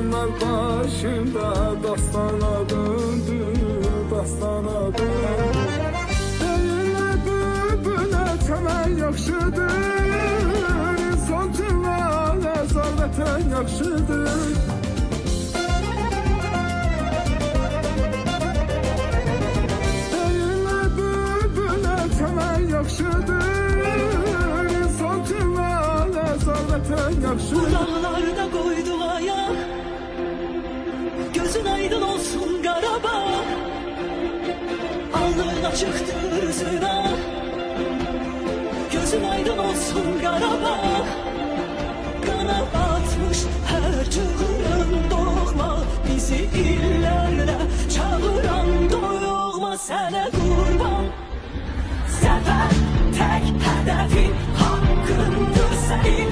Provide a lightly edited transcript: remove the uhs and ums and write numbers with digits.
Zamanlar başında dastana döndü, dastana döndü. Deyirlər bülbülə çəmən yaxşıdır, insan üçün nəzar vətən yaxşıdır. Deyirlər bülbülə çəmən yaxşıdır, insan üçün nəzar vətən yaxşıdır. Dağlarda koyduk ayak, gözün aydın olsun Qarabağ. Alnın açıktır üzüne, gözün aydın olsun Qarabağ. Qana batmış her çığırın doğma, bizi illərlə çağıran doyuğma sənə qurban. Zəfər tək hədəfin haqqındırsa il